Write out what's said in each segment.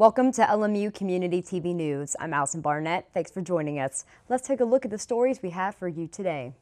Welcome to LMU Community TV News. I'm Allison Barnett. Thanks for joining us. Let's take a look at the stories we have for you today.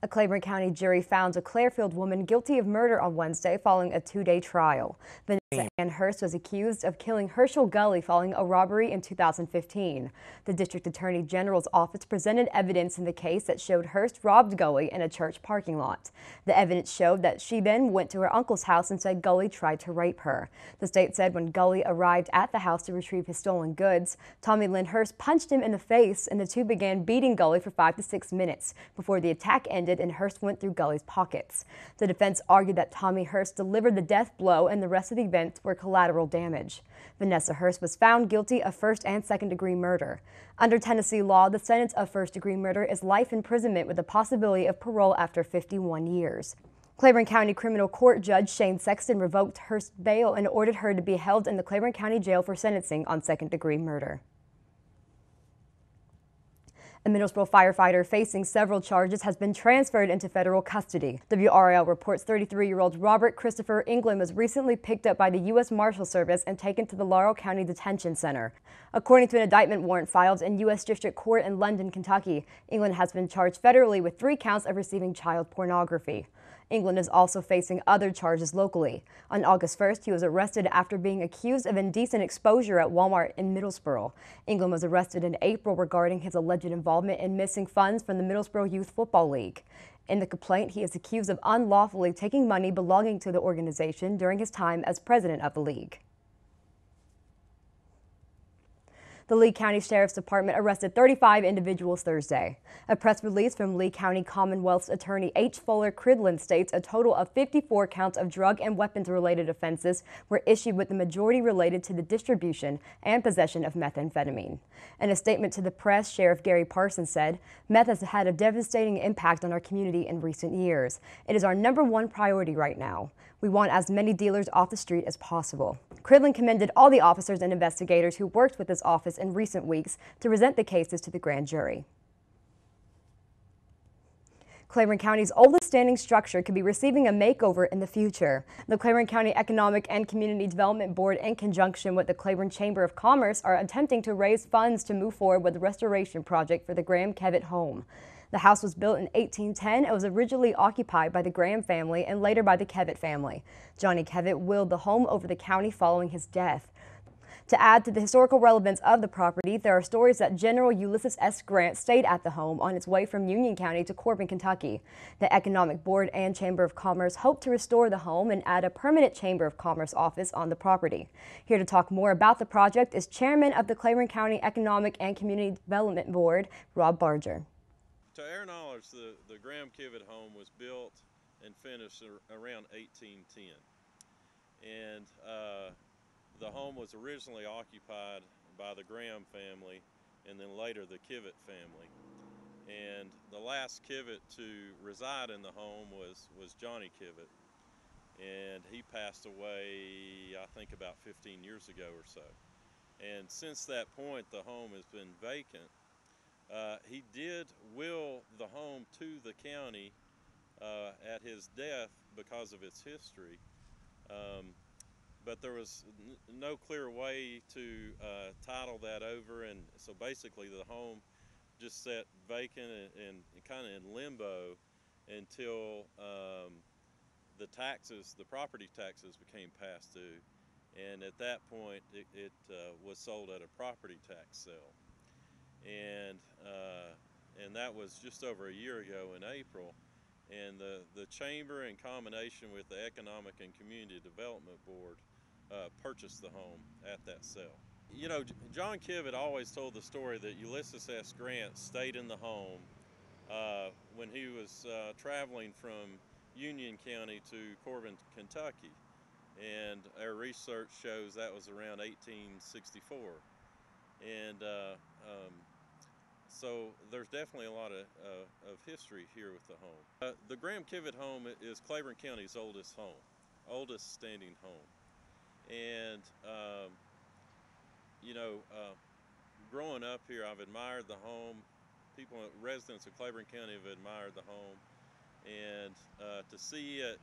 A Claiborne County jury found a Clarefield woman guilty of murder on Wednesday following a two-day trial. Vanessa Ann Hurst was accused of killing Herschel Gully following a robbery in 2015. The District Attorney General's office presented evidence in the case that showed Hurst robbed Gully in a church parking lot. The evidence showed that she then went to her uncle's house and said Gully tried to rape her. The state said when Gully arrived at the house to retrieve his stolen goods, Tommy Lynn Hurst punched him in the face and the two began beating Gully for 5 to 6 minutes before the attack ended and Hurst went through Gully's pockets. The defense argued that Tommy Hurst delivered the death blow and the rest of the events were collateral damage. Vanessa Hurst was found guilty of first and second-degree murder. Under Tennessee law, the sentence of first-degree murder is life imprisonment with the possibility of parole after 51 years. Claiborne County Criminal Court Judge Shane Sexton revoked Hurst's bail and ordered her to be held in the Claiborne County Jail for sentencing on second-degree murder. A Middlesboro firefighter facing several charges has been transferred into federal custody. WRAL reports 33-year-old Robert Christopher England was recently picked up by the U.S. Marshal Service and taken to the Laurel County Detention Center. According to an indictment warrant filed in U.S. District Court in London, Kentucky, England has been charged federally with 3 counts of receiving child pornography. England is also facing other charges locally. On August 1st, he was arrested after being accused of indecent exposure at Walmart in Middlesboro. England was arrested in April regarding his alleged involvement in missing funds from the Middlesboro Youth Football League. In the complaint, he is accused of unlawfully taking money belonging to the organization during his time as president of the league. The Lee County Sheriff's Department arrested 35 individuals Thursday. A press release from Lee County Commonwealth's Attorney H. Fuller Cridland states a total of 54 counts of drug and weapons-related offenses were issued, with the majority related to the distribution and possession of methamphetamine. In a statement to the press, Sheriff Gary Parsons said, "Meth has had a devastating impact on our community in recent years. It is our #1 priority right now. We want as many dealers off the street as possible." Cridland commended all the officers and investigators who worked with his office in recent weeks to present the cases to the grand jury. Claiborne County's oldest standing structure could be receiving a makeover in the future. The Claiborne County Economic and Community Development Board, in conjunction with the Claiborne Chamber of Commerce, are attempting to raise funds to move forward with the restoration project for the Graham Kevitt home. The house was built in 1810 and was originally occupied by the Graham family and later by the Kevitt family. Johnny Kevitt willed the home over to the county following his death. To add to the historical relevance of the property, there are stories that General Ulysses S. Grant stayed at the home on its way from Union County to Corbin, Kentucky. The Economic Board and Chamber of Commerce hope to restore the home and add a permanent Chamber of Commerce office on the property. Here to talk more about the project is Chairman of the Claiborne County Economic and Community Development Board, Rob Barger. To our knowledge, the Graham Kevitt home was built and finished around 1810. And the home was originally occupied by the Graham family and then later the Kevitt family. And the last Kevitt to reside in the home was Johnny Kevitt. And he passed away, I think, about 15 years ago or so. And since that point, the home has been vacant. He did will the home to the county at his death because of its history, but there was no clear way to title that over, and so basically the home just sat vacant and kind of in limbo until the property taxes became past due, and at that point it was sold at a property tax sale. And that was just over a year ago in April, and the Chamber, in combination with the Economic and Community Development Board, purchased the home at that sale. You know, John Kevitt always told the story that Ulysses S. Grant stayed in the home when he was traveling from Union County to Corbin, Kentucky, and our research shows that was around 1864. And so there's definitely a lot of history here with the home. The Graham Kevitt home is Claiborne County's oldest standing home. And growing up here, I've admired the home. Residents of Claiborne County have admired the home, and to see it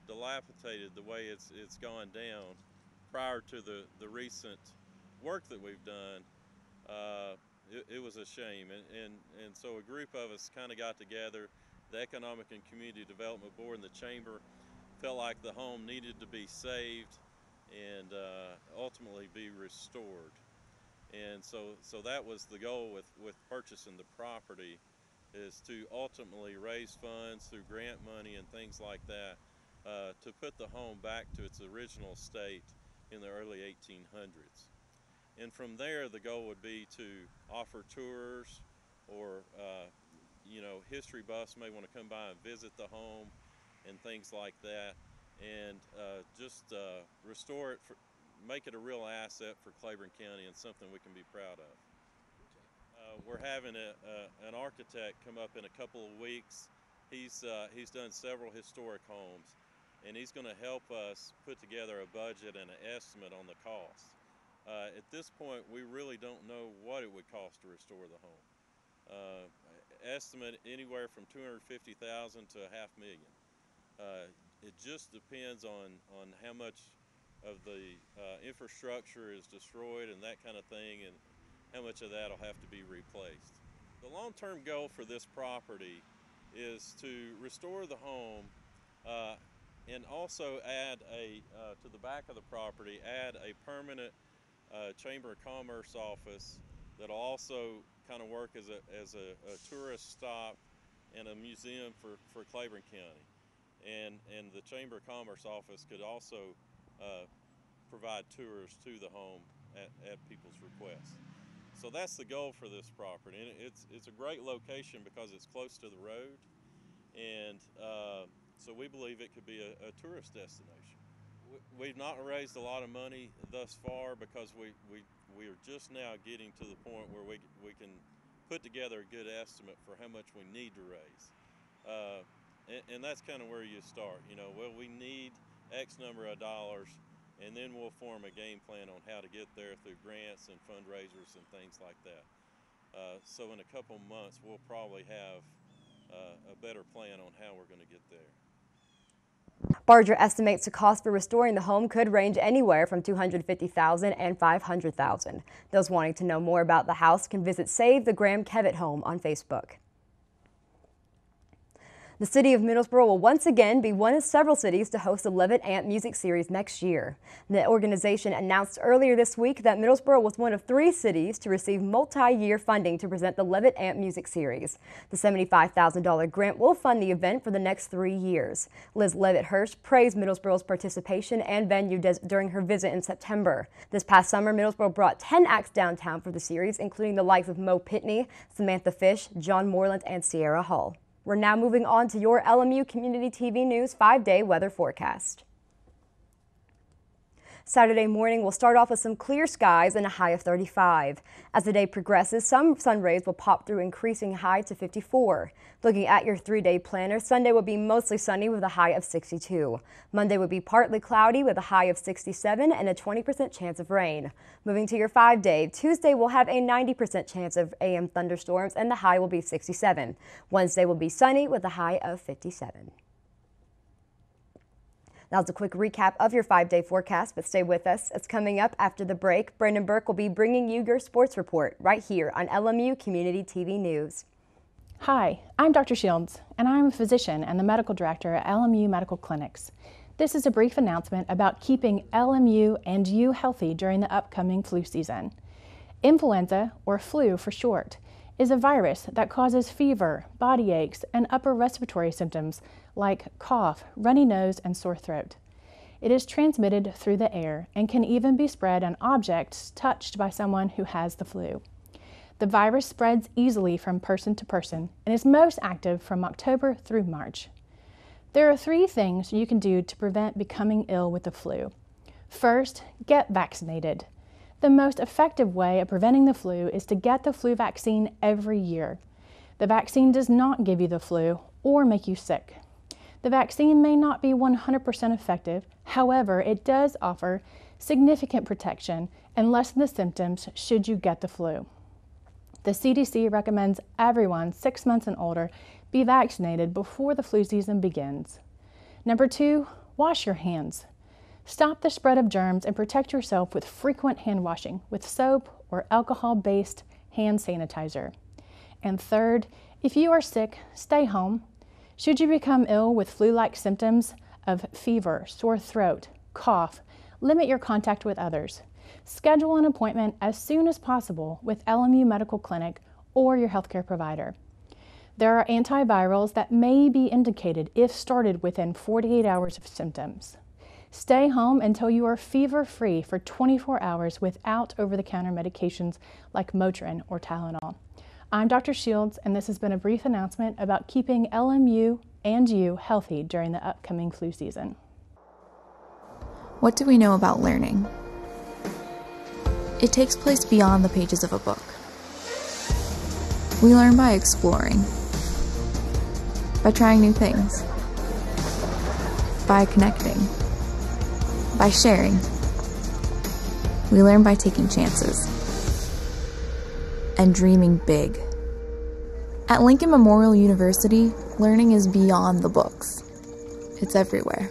dilapidated the way it's gone down prior to the recent work that we've done, it was a shame. And so a group of us kind of got together. The Economic and Community Development Board and the Chamber felt like the home needed to be saved and ultimately be restored. And so that was the goal with purchasing the property, is to ultimately raise funds through grant money and things like that to put the home back to its original state in the early 1800s. And from there, the goal would be to offer tours, or history buffs may want to come by and visit the home and things like that, and just restore it, make it a real asset for Claiborne County and something we can be proud of. We're having an architect come up in a couple of weeks. He's done several historic homes, and he's going to help us put together a budget and an estimate on the cost. At this point, we really don't know what it would cost to restore the home. Estimate anywhere from $250,000 to $500,000. It just depends on how much of the infrastructure is destroyed and that kind of thing, and how much of that will have to be replaced. The long-term goal for this property is to restore the home and also add to the back of the property, add a permanent Chamber of Commerce office that'll also kind of work as a tourist stop and a museum for Claiborne County. And the Chamber of Commerce office could also provide tours to the home at people's request. So that's the goal for this property. And it's a great location because it's close to the road, and so we believe it could be a tourist destination. We've not raised a lot of money thus far because we are just now getting to the point where we can put together a good estimate for how much we need to raise. And that's kind of where you start. Well, we need X number of dollars, and then we'll form a game plan on how to get there through grants and fundraisers and things like that. So in a couple months, we'll probably have a better plan on how we're going to get there. Barger estimates the cost for restoring the home could range anywhere from $250,000 and $500,000. Those wanting to know more about the house can visit Save the Graham Kevitt Home on Facebook. The city of Middlesboro will once again be one of several cities to host the Levitt Amp Music Series next year. The organization announced earlier this week that Middlesboro was one of 3 cities to receive multi-year funding to present the Levitt Amp Music Series. The $75,000 grant will fund the event for the next 3 years. Liz Levitt-Hurst praised Middlesboro's participation and venue during her visit in September. This past summer, Middlesboro brought 10 acts downtown for the series, including the likes of Mo Pitney, Samantha Fish, John Moreland, and Sierra Hull. We're now moving on to your LMU Community TV News 5-day weather forecast. Saturday morning will start off with some clear skies and a high of 35. As the day progresses, some sun rays will pop through, increasing high to 54. Looking at your 3-day planner, Sunday will be mostly sunny with a high of 62. Monday would be partly cloudy with a high of 67 and a 20% chance of rain. Moving to your 5-day, Tuesday will have a 90% chance of AM thunderstorms and the high will be 67. Wednesday will be sunny with a high of 57. Now, it's a quick recap of your 5-day forecast, but stay with us. It's coming up after the break. Brandon Burke will be bringing you your sports report right here on LMU Community TV News. Hi, I'm Dr. Shields, and I'm a physician and the medical director at LMU Medical Clinics. This is a brief announcement about keeping LMU and you healthy during the upcoming flu season. Influenza, or flu for short, is a virus that causes fever, body aches, and upper respiratory symptoms like cough, runny nose, and sore throat. It is transmitted through the air and can even be spread on objects touched by someone who has the flu. The virus spreads easily from person to person and is most active from October through March. There are 3 things you can do to prevent becoming ill with the flu. First, get vaccinated. The most effective way of preventing the flu is to get the flu vaccine every year. The vaccine does not give you the flu or make you sick. The vaccine may not be 100% effective, however, it does offer significant protection and lessen the symptoms should you get the flu. The CDC recommends everyone 6 months and older be vaccinated before the flu season begins. Number 2, wash your hands. Stop the spread of germs and protect yourself with frequent hand washing with soap or alcohol-based hand sanitizer. And third, if you are sick, stay home. Should you become ill with flu-like symptoms of fever, sore throat, cough, limit your contact with others. Schedule an appointment as soon as possible with LMU Medical Clinic or your healthcare provider. There are antivirals that may be indicated if started within 48 hours of symptoms. Stay home until you are fever-free for 24 hours without over-the-counter medications like Motrin or Tylenol. I'm Dr. Shields, and this has been a brief announcement about keeping LMU and you healthy during the upcoming flu season. What do we know about learning? It takes place beyond the pages of a book. We learn by exploring, by trying new things, by connecting, by sharing. We learn by taking chances and dreaming big. At Lincoln Memorial University, learning is beyond the books. It's everywhere.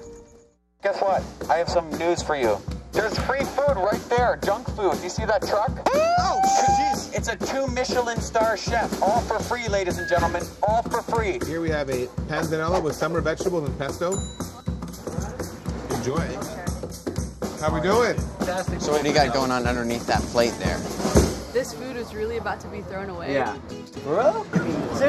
Guess what? I have some news for you. There's free food right there, junk food. You see that truck? Oh, jeez. It's a 2 Michelin star chef. All for free, ladies and gentlemen. All for free. Here we have a panzanella with summer vegetables and pesto. Enjoy. How we doing? Fantastic. So what do you got going on underneath that plate there? This food is really about to be thrown away. Yeah. Bro? Is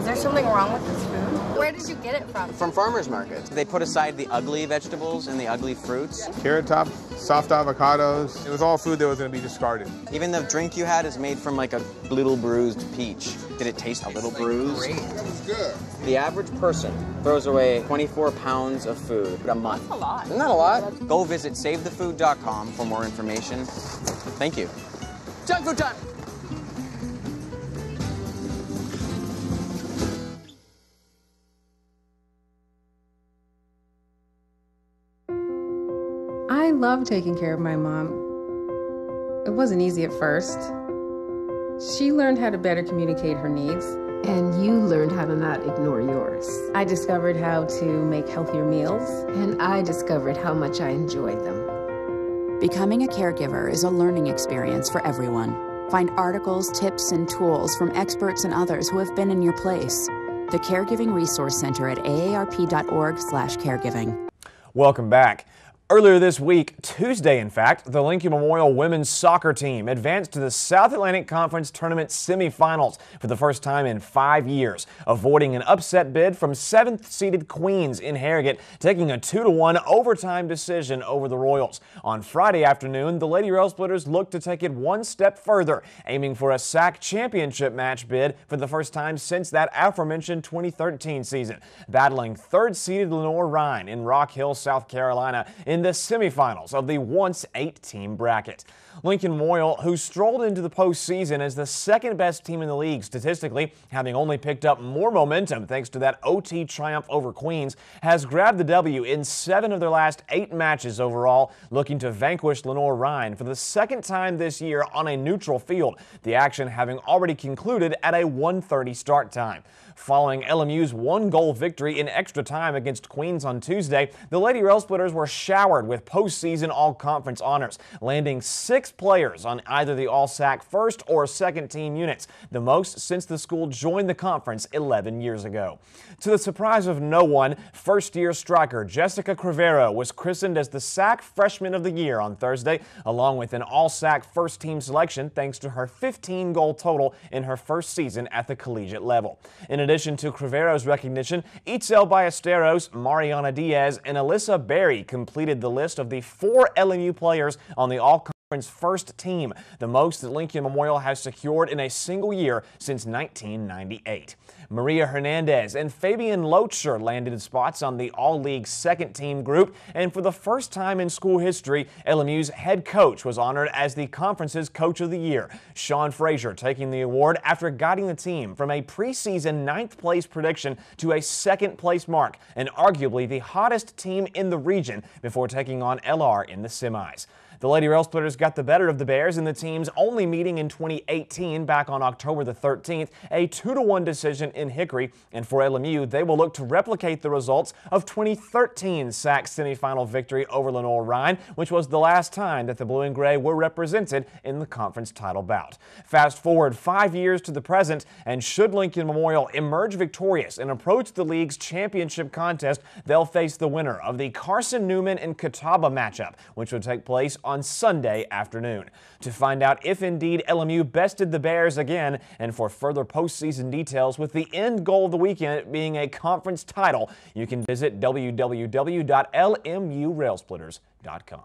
there something wrong with this food? Where did you get it from? From farmers markets. They put aside the ugly vegetables and the ugly fruits. Carrot top, soft avocados. It was all food that was going to be discarded. Even the drink you had is made from like a little bruised peach. Did it taste a little bruised? Great. It was good. The average person throws away 24 pounds of food a month. That's a lot. Isn't that a lot? Go visit savethefood.com for more information. Thank you. Junk food time! I love taking care of my mom. It wasn't easy at first. She learned how to better communicate her needs. And you learned how to not ignore yours. I discovered how to make healthier meals. And I discovered how much I enjoyed them. Becoming a caregiver is a learning experience for everyone. Find articles, tips, and tools from experts and others who have been in your place. The Caregiving Resource Center at aarp.org/caregiving. Welcome back. Earlier this week, Tuesday in fact, the Lincoln Memorial women's soccer team advanced to the South Atlantic Conference Tournament semifinals for the first time in 5 years, avoiding an upset bid from 7th-seeded Queens in Harrogate, taking a 2-1 overtime decision over the Royals. On Friday afternoon, the Lady Railsplitters looked to take it one step further, aiming for a SAC championship match bid for the first time since that aforementioned 2013 season, battling 3rd-seeded Lenore Rhine in Rock Hill, South Carolina, in the semifinals of the once 8-team bracket. Lincoln Memorial, who strolled into the postseason as the second-best team in the league statistically, having only picked up more momentum thanks to that OT triumph over Queens, has grabbed the W in 7 of their last 8 matches overall, looking to vanquish Lenore Rhine for the second time this year on a neutral field, the action having already concluded at a 1:30 start time. Following LMU's 1-goal victory in extra time against Queens on Tuesday, the Lady Railsplitters were showered with postseason all-conference honors, landing 6 players on either the All-SAC first or second team units, the most since the school joined the conference 11 years ago. To the surprise of no one, first-year striker Jessica Crivero was christened as the SAC Freshman of the Year on Thursday, along with an All-SAC first-team selection thanks to her 15-goal total in her first season at the collegiate level. In addition to Crivero's recognition, Itzel Ballesteros, Mariana Diaz, and Alyssa Berry completed the list of the 4 LMU players on the all-conference first team, the most that Lincoln Memorial has secured in a single year since 1998. Maria Hernandez and Fabian Locher landed spots on the All-League second-team group, and for the first time in school history, LMU's head coach was honored as the conference's Coach of the Year, Sean Frazier taking the award after guiding the team from a preseason 9th-place prediction to a 2nd-place mark, and arguably the hottest team in the region before taking on LR in the semis. The Lady Rail Splitters got the better of the Bears in the team's only meeting in 2018 back on October the 13th, a 2-1 decision in Hickory. And for LMU, they will look to replicate the results of 2013's SAC semifinal victory over Lenoir-Rhyne, which was the last time that the Blue and Gray were represented in the conference title bout. Fast forward 5 years to the present, and should Lincoln Memorial emerge victorious and approach the league's championship contest, they'll face the winner of the Carson-Newman and Catawba matchup, which would take place on Sunday afternoon. To find out if indeed LMU bested the Bears again, and for further postseason details with the end goal of the weekend being a conference title, you can visit www.lmurailsplitters.com.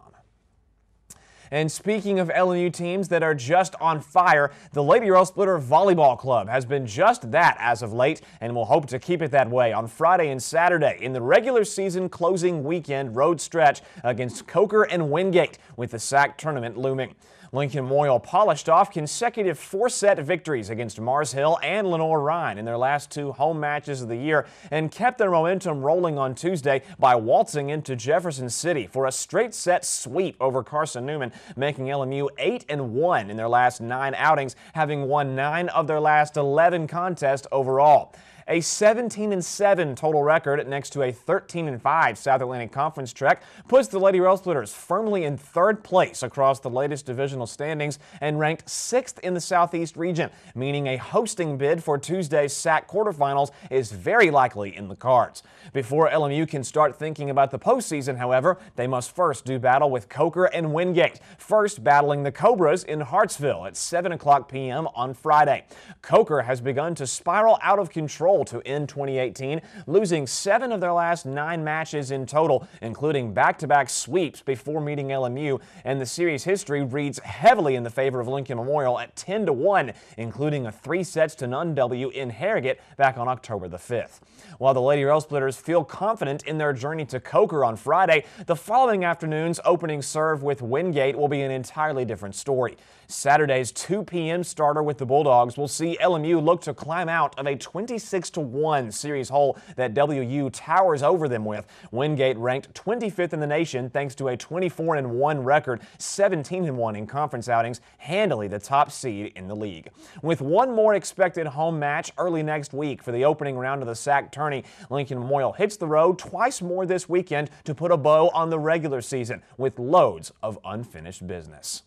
And speaking of LMU teams that are just on fire, the Lady Rail Splitter Volleyball Club has been just that as of late and will hope to keep it that way on Friday and Saturday in the regular season closing weekend road stretch against Coker and Wingate, with the SAC tournament looming. Lincoln Memorial polished off consecutive 4-set victories against Mars Hill and Lenoir-Rhyne in their last 2 home matches of the year and kept their momentum rolling on Tuesday by waltzing into Jefferson City for a straight-set sweep over Carson-Newman, making LMU 8-1 in their last 9 outings, having won 9 of their last 11 contests overall. A 17-7 total record next to a 13-5 South Atlantic Conference trek puts the Lady Rail Splitters firmly in 3rd place across the latest divisional standings and ranked 6th in the Southeast region, meaning a hosting bid for Tuesday's SAC quarterfinals is very likely in the cards. Before LMU can start thinking about the postseason, however, they must first do battle with Coker and Wingate, first battling the Cobras in Hartsville at 7:00 p.m. on Friday. Coker has begun to spiral out of control to end 2018, losing 7 of their last 9 matches in total, including back-to-back sweeps before meeting LMU, and the series history reads heavily in the favor of Lincoln Memorial at 10-1, including a 3-0 W in Harrogate back on October the 5th. While the Lady Rail Splitters feel confident in their journey to Coker on Friday, the following afternoon's opening serve with Wingate will be an entirely different story. Saturday's 2 p.m. starter with the Bulldogs will see LMU look to climb out of a 26-1 series hole that WU towers over them with. Wingate ranked 25th in the nation thanks to a 24-1 record, 17-1 in conference outings, handily the top seed in the league. With one more expected home match early next week for the opening round of the SAC tourney, Lincoln Memorial hits the road twice more this weekend to put a bow on the regular season with loads of unfinished business.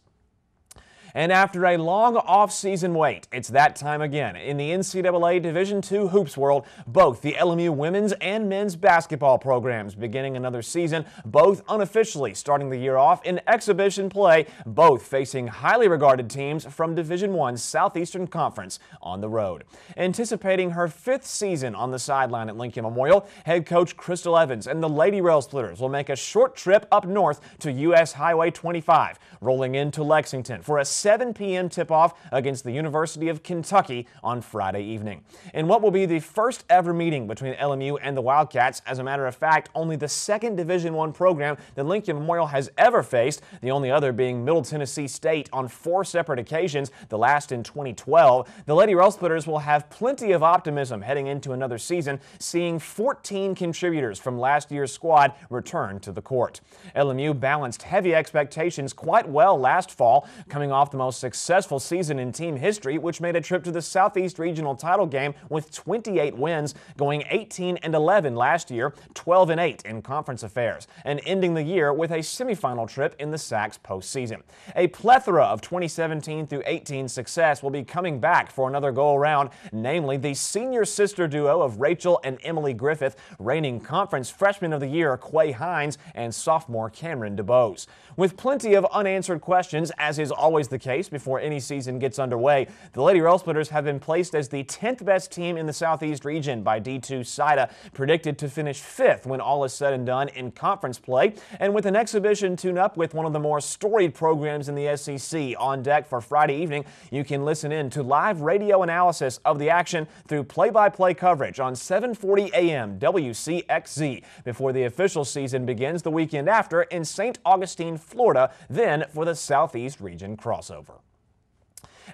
And after a long off-season wait, it's that time again. In the NCAA Division II hoops world, both the LMU women's and men's basketball programs beginning another season, both unofficially starting the year off in exhibition play, both facing highly regarded teams from Division I Southeastern Conference on the road. Anticipating her 5th season on the sideline at Lincoln Memorial, head coach Crystal Evans and the Lady Rail Splitters will make a short trip up north to U.S. Highway 25, rolling into Lexington for a 7 p.m. tip-off against the University of Kentucky on Friday evening. In what will be the first ever meeting between LMU and the Wildcats, as a matter of fact, only the 2nd Division I program that Lincoln Memorial has ever faced, the only other being Middle Tennessee State on 4 separate occasions, the last in 2012, the Lady Rail Splitters will have plenty of optimism heading into another season, seeing 14 contributors from last year's squad return to the court. LMU balanced heavy expectations quite well last fall, coming off the most successful season in team history, which made a trip to the Southeast Regional title game with 28 wins, going 18-11 last year, 12-8 in conference affairs, and ending the year with a semifinal trip in the SAC's postseason. A plethora of 2017 through 18 success will be coming back for another go-around, namely the senior sister duo of Rachel and Emily Griffith, reigning conference freshman of the year Quay Hines, and sophomore Cameron DeBose. With plenty of unanswered questions, as is always the case before any season gets underway, the Lady Rail Splitters have been placed as the 10th best team in the Southeast region by D2 SIDA, predicted to finish 5th when all is said and done in conference play, and with an exhibition tune-up with one of the more storied programs in the SEC on deck for Friday evening, you can listen in to live radio analysis of the action through play-by-play coverage on 7:40 a.m. WCXZ before the official season begins the weekend after in St. Augustine, Florida, then for the Southeast region crossover.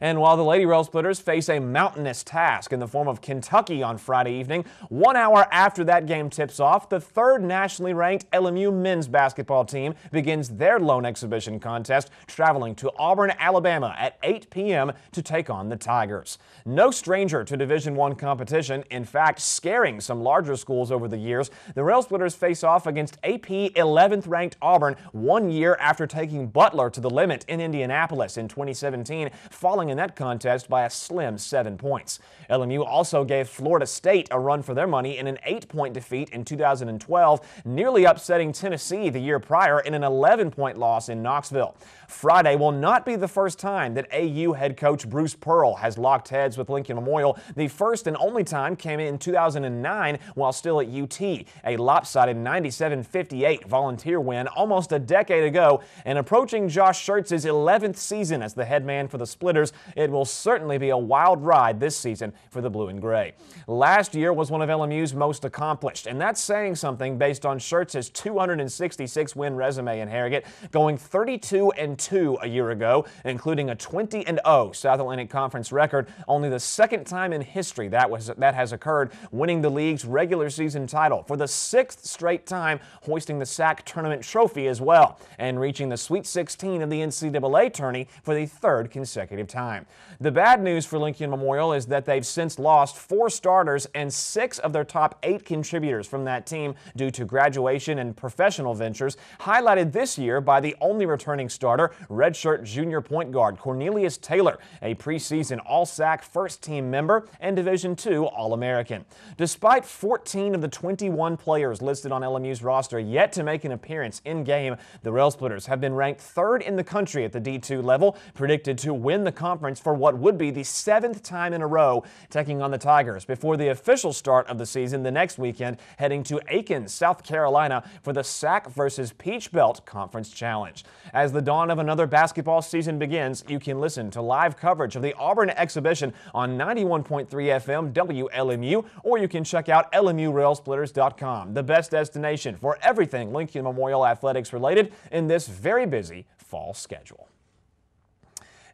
And while the Lady Rail Splitters face a mountainous task in the form of Kentucky on Friday evening, 1 hour after that game tips off, the third nationally ranked LMU men's basketball team begins their lone exhibition contest, traveling to Auburn, Alabama at 8 p.m. to take on the Tigers. No stranger to Division I competition, in fact, scaring some larger schools over the years, the Rail Splitters face off against AP 11th ranked Auburn 1 year after taking Butler to the limit in Indianapolis in 2017, falling in that contest by a slim 7 points. LMU also gave Florida State a run for their money in an 8-point defeat in 2012, nearly upsetting Tennessee the year prior in an 11-point loss in Knoxville. Friday will not be the first time that AU head coach Bruce Pearl has locked heads with Lincoln Memorial. The first and only time came in 2009 while still at UT, a lopsided 97-58 Volunteer win almost a decade ago, and approaching Josh Schertz's 11th season as the head man for the Splitters, it will certainly be a wild ride this season for the blue and gray. Last year was one of LMU's most accomplished, and that's saying something based on Schertz's 266-win resume in Harrogate, going 32-2 a year ago, including a 20-0 South Atlantic Conference record, only the second time in history that has occurred, winning the league's regular season title for the 6th straight time, hoisting the SAC tournament trophy as well, and reaching the Sweet 16 of the NCAA tourney for the 3rd consecutive time. The bad news for Lincoln Memorial is that they've since lost 4 starters and 6 of their top 8 contributors from that team due to graduation and professional ventures, highlighted this year by the only returning starter, redshirt junior point guard Cornelius Taylor, a preseason All-SAC first-team member and Division II All-American. Despite 14 of the 21 players listed on LMU's roster yet to make an appearance in-game, the Rail Splitters have been ranked 3rd in the country at the D2 level, predicted to win the conference for what would be the 7th time in a row, taking on the Tigers before the official start of the season the next weekend, heading to Aiken, South Carolina for the SAC versus Peach Belt Conference Challenge. As the dawn of another basketball season begins, you can listen to live coverage of the Auburn exhibition on 91.3 FM WLMU, or you can check out LMURailSplitters.com, the best destination for everything Lincoln Memorial athletics related in this very busy fall schedule.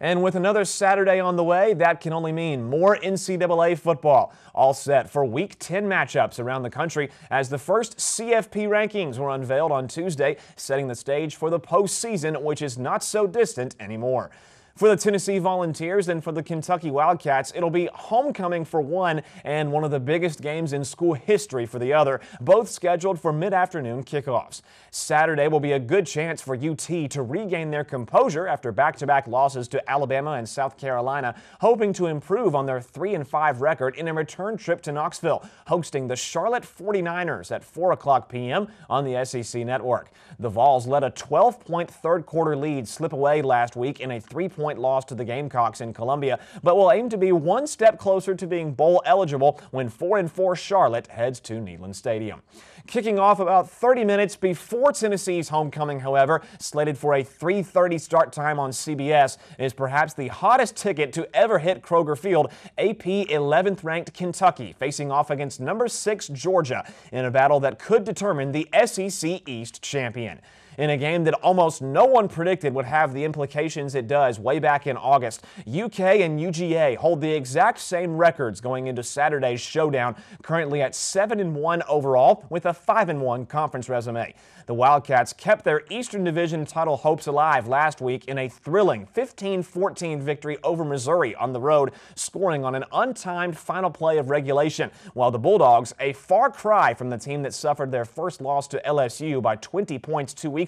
And with another Saturday on the way, that can only mean more NCAA football. All set for Week 10 matchups around the country as the first CFP rankings were unveiled on Tuesday, setting the stage for the postseason, which is not so distant anymore. For the Tennessee Volunteers and for the Kentucky Wildcats, it'll be homecoming for one and one of the biggest games in school history for the other, both scheduled for mid-afternoon kickoffs. Saturday will be a good chance for UT to regain their composure after back-to-back losses to Alabama and South Carolina, hoping to improve on their 3-5 record in a return trip to Knoxville, hosting the Charlotte 49ers at 4:00 p.m. on the SEC Network. The Vols let a 12-point third-quarter lead slip away last week in a 3-point loss to the Gamecocks in Columbia, but will aim to be one step closer to being bowl eligible when 4-4 Charlotte heads to Neyland Stadium. Kicking off about 30 minutes before Tennessee's homecoming, however, slated for a 3:30 start time on CBS, is perhaps the hottest ticket to ever hit Kroger Field, AP 11th ranked Kentucky facing off against number 6 Georgia in a battle that could determine the SEC East champion. In a game that almost no one predicted would have the implications it does way back in August, UK and UGA hold the exact same records going into Saturday's showdown, currently at 7-1 overall with a 5-1 conference resume. The Wildcats kept their Eastern Division title hopes alive last week in a thrilling 15-14 victory over Missouri on the road, scoring on an untimed final play of regulation, while the Bulldogs, a far cry from the team that suffered their first loss to LSU by 20 points 2 weeks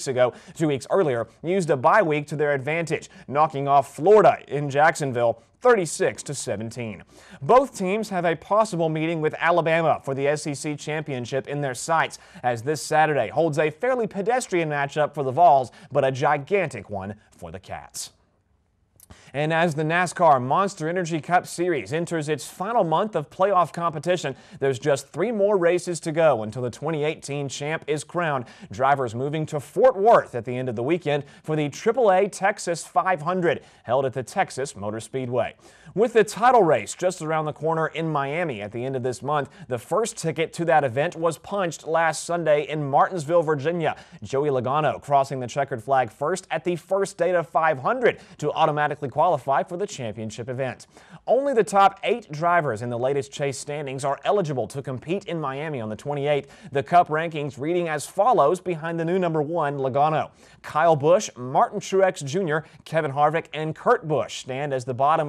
earlier, used a bye week to their advantage, knocking off Florida in Jacksonville 36-17. Both teams have a possible meeting with Alabama for the SEC championship in their sights, as this Saturday holds a fairly pedestrian matchup for the Vols, but a gigantic one for the Cats. And as the NASCAR Monster Energy Cup Series enters its final month of playoff competition, there's just 3 more races to go until the 2018 champ is crowned. Drivers moving to Fort Worth at the end of the weekend for the AAA Texas 500, held at the Texas Motor Speedway. With the title race just around the corner in Miami at the end of this month, the first ticket to that event was punched last Sunday in Martinsville, Virginia. Joey Logano crossing the checkered flag first at the first Data 500 to automatically qualify for the championship event. Only the top 8 drivers in the latest Chase standings are eligible to compete in Miami on the 28th. The Cup rankings reading as follows behind the new number 1, Logano. Kyle Busch, Martin Truex Jr., Kevin Harvick, and Kurt Busch stand as the bottom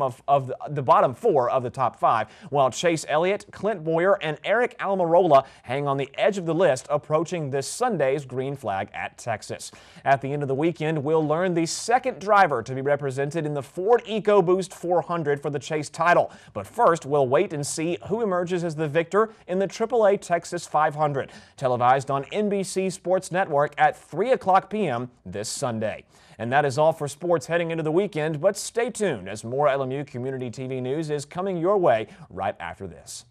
the bottom 4 of the top 5, while Chase Elliott, Clint Boyer, and Eric Almirola hang on the edge of the list approaching this Sunday's green flag at Texas. At the end of the weekend, we'll learn the second driver to be represented in the Ford EcoBoost 400 for the Chase title. But first, we'll wait and see who emerges as the victor in the AAA Texas 500, televised on NBC Sports Network at 3 o'clock p.m. this Sunday. And that is all for sports heading into the weekend, but stay tuned as more LMU Community TV news is coming your way right after this.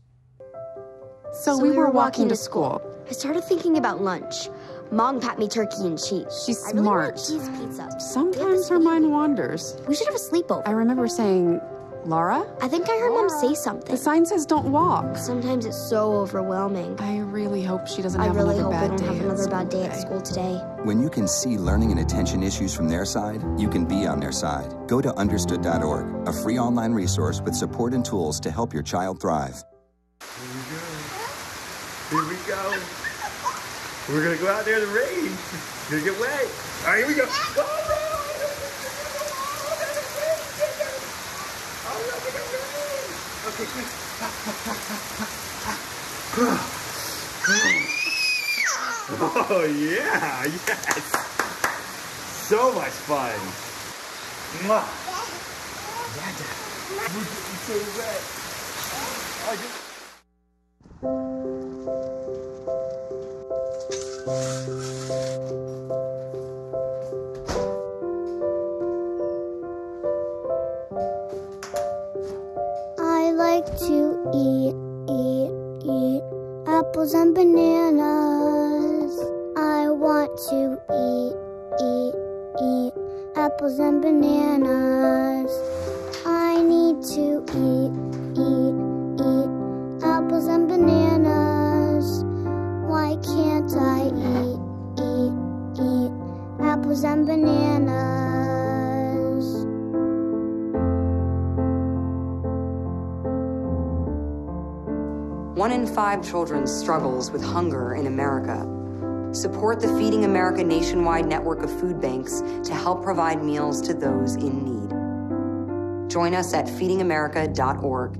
So we were walking to school. I started thinking about lunch. Mom packed me turkey and cheese. She's I really smart. want cheese pizza. Sometimes her mind wanders. We should have a sleepover. I remember saying, Laura? I think I heard Mom say something. The sign says don't walk. Sometimes it's so overwhelming. I really hope she doesn't have another bad day. I really hope I don't have another bad day at school today. When you can see learning and attention issues from their side, you can be on their side. Go to understood.org, a free online resource with support and tools to help your child thrive. Here we go. We're gonna go out there in the rain. It's gonna get wet. All right, here we go. Okay, quick. Oh yeah, yes. So much fun. Mwah. Yeah, we're getting so wet. I like to eat apples and bananas. I want to eat apples and bananas. I need to eat apples and bananas. Why can't I eat apples and bananas? 1 in 5 children struggles with hunger in America. Support the Feeding America nationwide network of food banks to help provide meals to those in need. Join us at feedingamerica.org.